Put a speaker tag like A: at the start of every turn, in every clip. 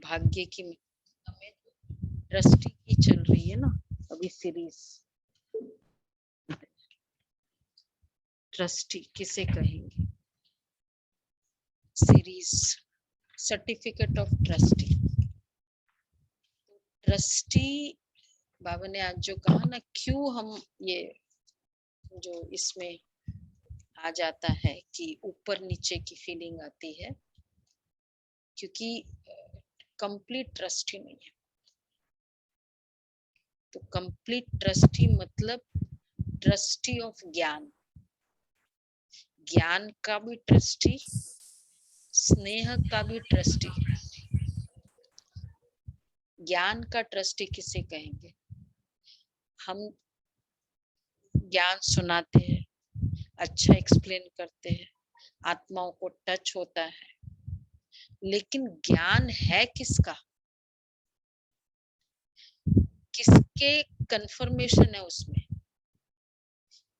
A: भाग्य की हमें ट्रस्टी की चल रही है ना अभी सीरीज। ट्रस्टी किसे कहेंगे? Series certificate of trustee. Trustee बाबा ने आज जो कहा ना, क्यों हम ये जो इसमें आ जाता है कि ऊपर नीचे की फीलिंग आती है, क्योंकि कंप्लीट ट्रस्ट ही नहीं है। तो कंप्लीट ट्रस्टी मतलब ट्रस्टी ऑफ ज्ञान, ज्ञान का भी ट्रस्टी, स्नेह का भी ट्रस्टी। ज्ञान का ट्रस्टी किसे कहेंगे? हम ज्ञान सुनाते हैं, अच्छा एक्सप्लेन करते हैं, आत्माओं को टच होता है, लेकिन ज्ञान है किसका? किसके कंफर्मेशन है उसमें?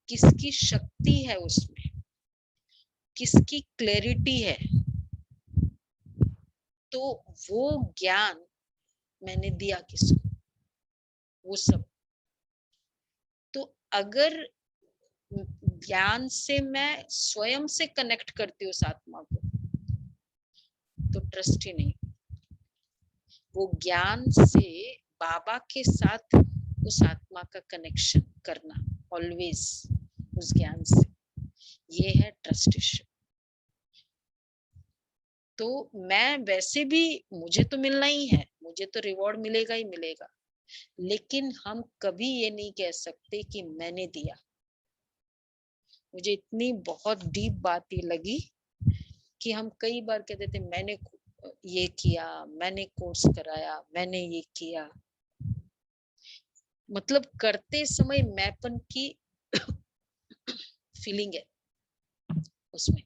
A: किसकी शक्ति है उसमें? किसकी क्लैरिटी है? तो वो ज्ञान मैंने दिया किसको? वो सब। तो अगर ज्ञान से मैं स्वयं से कनेक्ट करती हूँ उस आत्मा को, तो ट्रस्ट ही नहीं। वो ज्ञान से बाबा के साथ उस आत्मा का कनेक्शन करना, ऑलवेज उस ज्ञान से, ये है ट्रस्टिशिप। तो मैं वैसे भी, मुझे तो मिलना ही है, मुझे तो रिवॉर्ड मिलेगा ही मिलेगा, लेकिन हम कभी ये नहीं कह सकते कि मैंने दिया। मुझे इतनी बहुत डीप बात ये लगी कि हम कई बार कहते थे मैंने ये किया, मैंने कोर्स कराया, मैंने ये किया, मतलब करते समय मैंपन की फीलिंग है उसमें।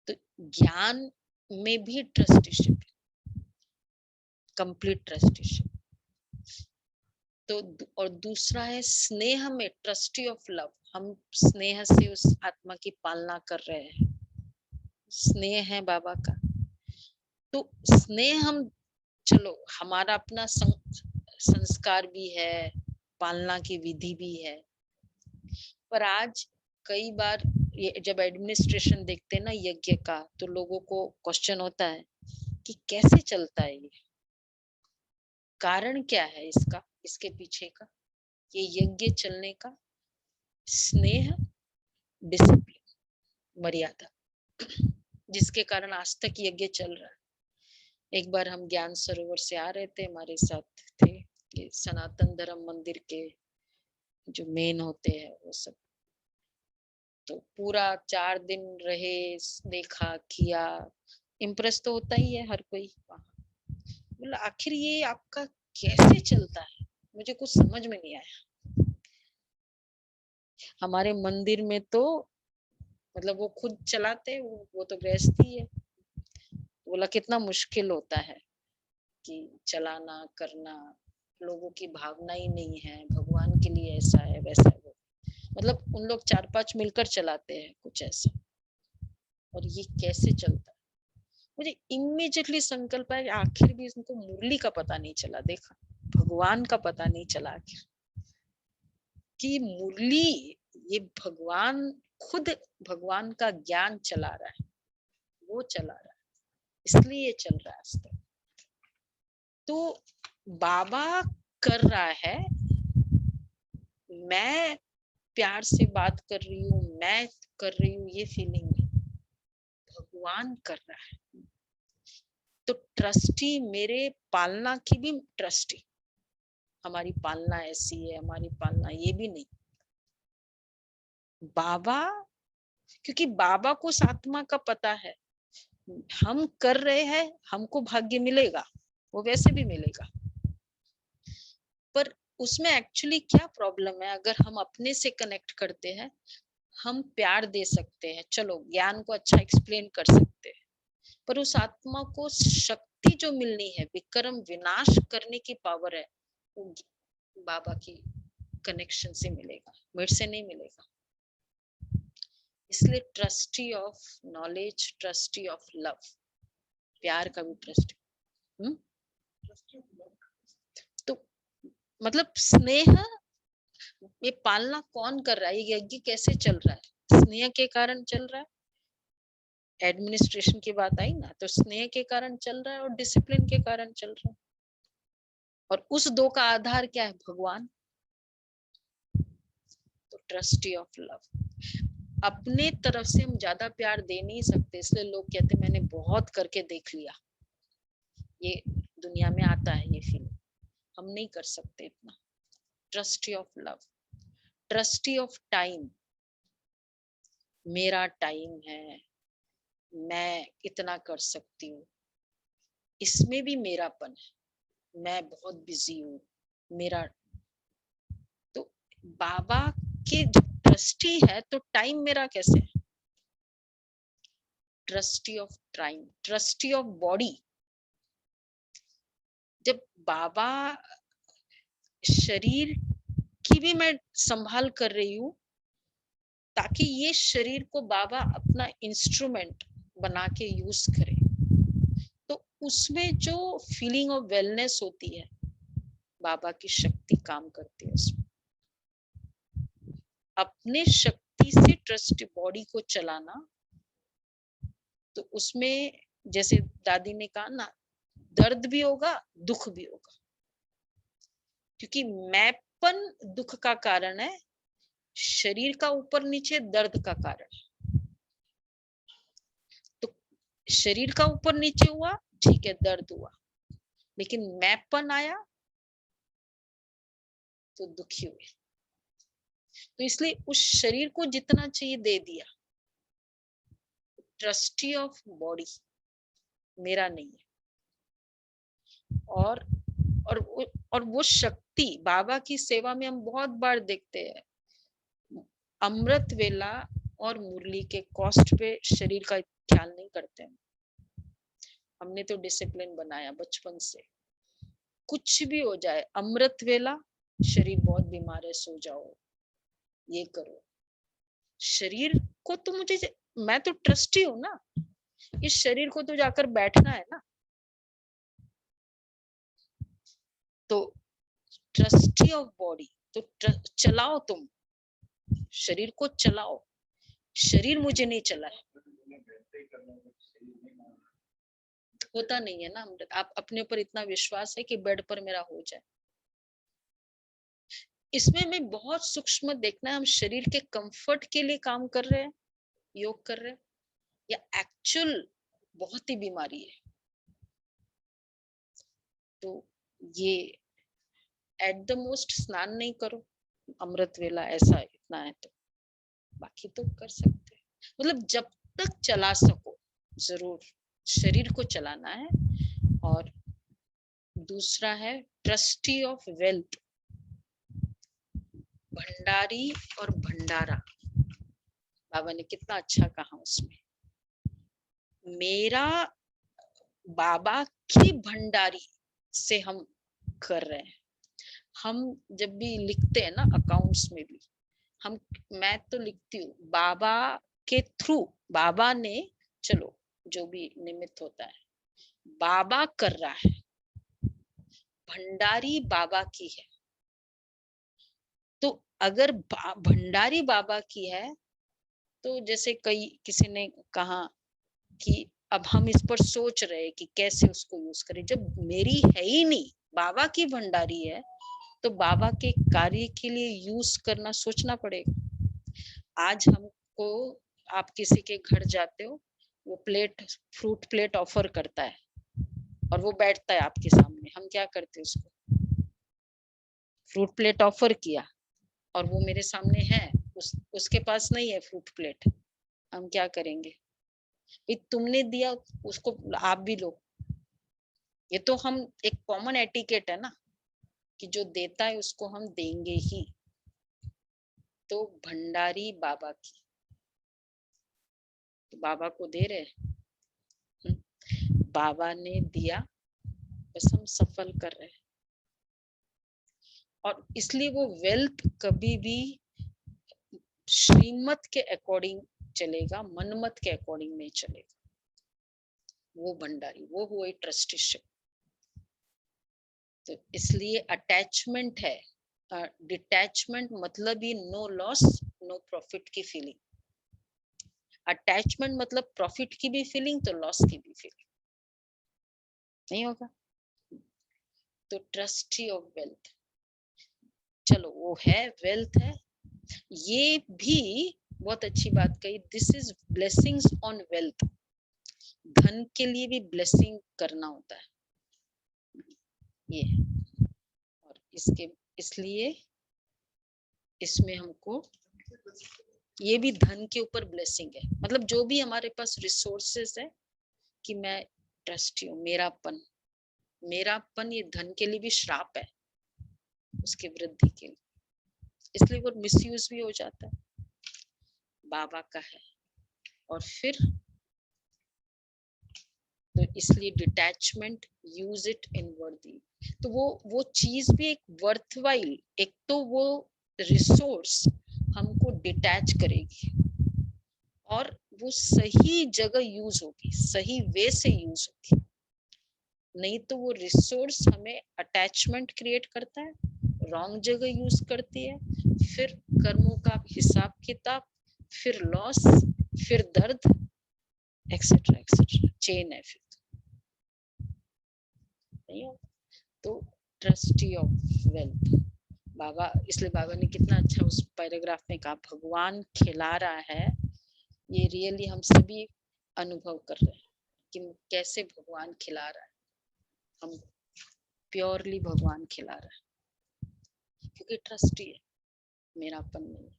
A: तो ज्ञान में भी ट्रस्टीशिप, कंप्लीट ट्रस्टीशिप। तो और दूसरा है स्नेह में ट्रस्टी ऑफ लव। हम स्नेह से उस आत्मा की पालना कर रहे हैं, स्नेह है बाबा का। तो स्नेह हम, चलो हमारा अपना संस्कार भी है, पालना की विधि भी है, पर आज कई बार ये जब एडमिनिस्ट्रेशन देखते हैं ना यज्ञ का, तो लोगों को क्वेश्चन होता है कि कैसे चलता है ये, कारण क्या है इसका, इसके पीछे का, ये यज्ञ चलने का? स्नेह, डिसिप्लिन, मर्यादा, जिसके कारण आज तक यज्ञ चल रहा है। एक बार हम ज्ञान सरोवर से आ रहे थे, हमारे साथ थे ये सनातन धर्म मंदिर के जो मेन होते हैं वो सब, तो पूरा 4 दिन रहे, देखा किया, इम्प्रेस तो होता ही है हर कोई वहाँ। बोला आखिर ये आपका कैसे चलता है, मुझे कुछ समझ में नहीं आया। हमारे मंदिर में तो मतलब वो खुद चलाते, वो तो गृहस्थी है। बोला कितना मुश्किल होता है कि चलाना करना, लोगों की भावना ही नहीं है, भगवान के लिए ऐसा है वैसा है वो, मतलब उन लोग 4-5 मिलकर चलाते हैं कुछ ऐसा, और ये कैसे चलता है? मुझे इमीडिएटली संकल्प है, आखिर भी इनको मुरली का पता नहीं चला, देखा भगवान का पता नहीं चला आखिर कि मुरली, ये भगवान खुद, भगवान का ज्ञान चला रहा है, वो चला रहा है, इसलिए चल रहा है आज तक। तो बाबा कर रहा है, मैं प्यार से बात कर रही हूँ, मैं कर रही हूँ, ये फीलिंग नहीं, भगवान कर रहा है। तो ट्रस्टी मेरे पालना की भी ट्रस्टी, हमारी पालना ऐसी है, हमारी पालना ये भी नहीं, बाबा, क्योंकि बाबा को उस आत्मा का पता है हम कर रहे हैं, हमको भाग्य मिलेगा, वो वैसे भी मिलेगा, पर उसमें एक्चुअली क्या प्रॉब्लम है? अगर हम अपने से कनेक्ट करते हैं, हम प्यार दे सकते हैं, चलो ज्ञान को अच्छा एक्सप्लेन कर सकते हैं, पर उस आत्मा को शक्ति जो मिलनी है, विक्रम विनाश करने की पावर है, वो बाबा की कनेक्शन से मिलेगा, मेरे से नहीं मिलेगा। इसलिए trustee of knowledge, trustee of love, प्यार का भी ट्रस्टी। तो मतलब स्नेह ये पालना कौन कर रहा है, ये यज्ञ कैसे चल रहा है? स्नेह के कारण चल रहा है। एडमिनिस्ट्रेशन की बात आई ना, तो स्नेह के कारण चल रहा है और डिसिप्लिन के कारण चल रहा है। और उस दो का आधार क्या है? भगवान। तो ट्रस्टी ऑफ लव। अपने तरफ से हम ज्यादा प्यार दे नहीं सकते, इसलिए लोग कहते मैंने बहुत करके देख लिया। ये दुनिया में आता है ये फील, हम नहीं कर सकते इतना। Trustee of love, trustee of time. मेरा टाइम है, मैं इतना कर सकती हूँ, इसमें भी मेरापन है, मैं बहुत बिजी हूँ मेरा। तो बाबा के ट्रस्टी है तो टाइम मेरा कैसे है? Trustee of time, trustee of body. जब बाबा शरीर की भी मैं संभाल कर रही हूँ, ताकि ये शरीर को बाबा अपना इंस्ट्रूमेंट बना के यूज करे, तो उसमें जो फीलिंग ऑफ वेलनेस होती है, बाबा की शक्ति काम करती है उसमें। अपने शक्ति से ट्रस्ट बॉडी को चलाना, तो उसमें जैसे दादी ने कहा ना, दर्द भी होगा, दुख भी होगा, क्योंकि मैंपन दुख का कारण है, शरीर का ऊपर नीचे दर्द का कारण है। तो शरीर का ऊपर नीचे हुआ, ठीक है, दर्द हुआ, लेकिन मैंपन आया तो दुखी हुए। तो इसलिए उस शरीर को जितना चाहिए दे दिया। ट्रस्टी ऑफ बॉडी मेरा नहीं है। और वो शक्ति बाबा की सेवा में हम बहुत बार देखते हैं, अमृत वेला और मुरली के कॉस्ट पे शरीर का ख्याल नहीं करते हैं। हमने तो डिसिप्लिन बनाया बचपन से, कुछ भी हो जाए, अमृत वेला शरीर बहुत बीमार है, सो जाओ, ये करो। शरीर को तो मैं तो ट्रस्टी हूं ना, इस शरीर को तो जाकर बैठना है ना। तो ट्रस्टी ऑफ बॉडी, तो चलाओ, तुम शरीर को चलाओ, शरीर मुझे नहीं चला है। होता नहीं है ना अमृत। आप अपने ऊपर इतना विश्वास है कि बेड पर मेरा हो जाए। इसमें मैं बहुत सूक्ष्म देखना है, हम शरीर के कंफर्ट के लिए काम कर रहे हैं, योग कर रहे हैं, या एक्चुअल बहुत ही बीमारी है। तो ये एट द मोस्ट स्नान नहीं करो, अमृत वेला ऐसा इतना है, तो बाकी तो कर सकते हैं। मतलब जब तक चला सको जरूर शरीर को चलाना है। और दूसरा है ट्रस्टी ऑफ वेल्थ, भंडारी और भंडारा। बाबा ने कितना अच्छा कहा उसमें, मेरा बाबा की भंडारी से हम कर रहे हैं। हम जब भी लिखते हैं ना अकाउंट्स में भी, मैं तो लिखती हूँ बाबा के थ्रू, बाबा ने, चलो जो भी निमित्त होता है, बाबा कर रहा है, भंडारी बाबा की है। तो अगर भंडारी बाबा की है, तो जैसे किसी ने कहा कि अब हम इस पर सोच रहे हैं कि कैसे उसको यूज करें। जब मेरी है ही नहीं, बाबा की भंडारी है, तो बाबा के कार्य के लिए यूज करना सोचना पड़ेगा। आज हमको, आप किसी के घर जाते हो, वो फ्रूट प्लेट ऑफर करता है और वो बैठता है आपके सामने, हम क्या करते हैं? उसको फ्रूट प्लेट ऑफर किया और वो मेरे सामने है, उसके पास नहीं है फ्रूट प्लेट, हम क्या करेंगे? तुमने दिया उसको, आप भी लो। ये तो हम एक कॉमन एटिकेट है ना, कि जो देता है उसको हम देंगे ही। तो भंडारी बाबा की, तो बाबा को दे रहे, बाबा ने दिया, बस हम सफल कर रहे हैं। और इसलिए वो वेल्थ कभी भी श्रीमत के अकॉर्डिंग चलेगा, मनमत के अकॉर्डिंग नहीं चलेगा। वो भंडारी, वो हुए ट्रस्टीशिप। तो इसलिए अटैचमेंट है, डिटैचमेंट मतलब ही नो लॉस नो प्रॉफिट की फीलिंग। अटैचमेंट मतलब प्रॉफिट की भी फीलिंग तो लॉस की भी फीलिंग नहीं होगा। तो ट्रस्टी ऑफ वेल्थ, चलो वो है, वेल्थ है, ये भी बहुत अच्छी बात कही, this is blessings on wealth. धन के लिए भी ब्लेसिंग करना होता है ये, और इसके इसलिए इसमें हमको ये भी धन के ऊपर ब्लेसिंग है। मतलब जो भी हमारे पास रिसोर्सेस है कि मैं ट्रस्टी हूँ, मेरापन ये धन के लिए भी श्राप है, उसकी वृद्धि के लिए, इसलिए वो मिसयूज भी हो जाता है। बाबा का है, और फिर तो इसलिए डिटैचमेंट, यूज इट इन वर्दी। तो वो चीज भी एक वर्थवाइल, एक तो वो रिसोर्स हमको डिटैच करेगी और वो सही जगह यूज होगी, सही वे से यूज होगी। नहीं तो वो रिसोर्स हमें अटैचमेंट क्रिएट करता है, रॉन्ग जगह यूज करती है, फिर कर्मों का हिसाब किताब, फिर लॉस, फिर दर्द, एक्सेट्रा एक्सेट्रा, चेन है फिर नहीं हो। तो ट्रस्टी ऑफ वेल्थ बाबा, इसलिए बाबा ने कितना अच्छा उस पैराग्राफ में कहा, भगवान खिला रहा है, ये रियली हम सभी अनुभव कर रहे हैं कि कैसे भगवान खिला रहा है, हम प्योरली भगवान खिला रहा है, क्योंकि ट्रस्टी है, मेरापन नहीं।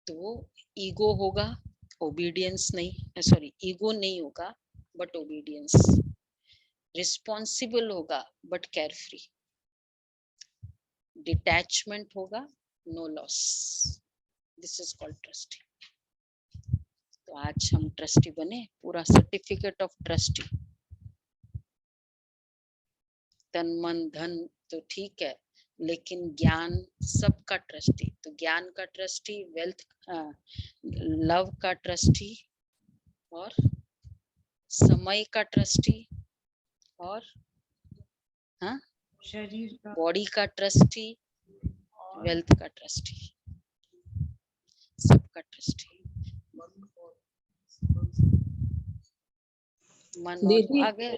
A: तो वो ईगो होगा, ओबीडियंस नहीं, सॉरी ईगो नहीं होगा बट ओबीडियंस, रिस्पॉन्सिबल होगा बट केयर फ्री, डिटैचमेंट होगा, no loss, this is called trustee. तो आज हम ट्रस्टी बने, पूरा सर्टिफिकेट ऑफ ट्रस्टी, तन मन धन तो ठीक है, लेकिन ज्ञान सबका ट्रस्टी, तो ज्ञान का ट्रस्टी, वेल्थ, लव का ट्रस्टी, और समय का ट्रस्टी, और हाँ
B: शरीर का,
A: बॉडी का ट्रस्टी, वेल्थ का ट्रस्टी, सबका ट्रस्टी, मन और
B: दीदी
A: आगे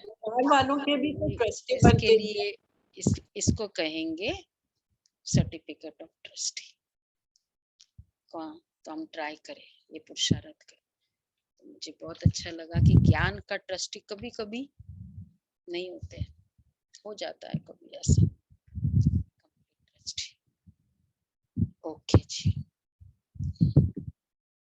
B: वालों के भी तो ट्रस्टी
A: इसके
B: बनते
A: लिए इसको कहेंगे सर्टिफिकेट ऑफ ट्रस्टी। तो हम ट्राई करें, ये पुरुषार्थ करें। तो मुझे बहुत अच्छा लगा कि ज्ञान का ट्रस्टी कभी कभी नहीं होते, हो जाता है कभी ऐसा। ओके जी।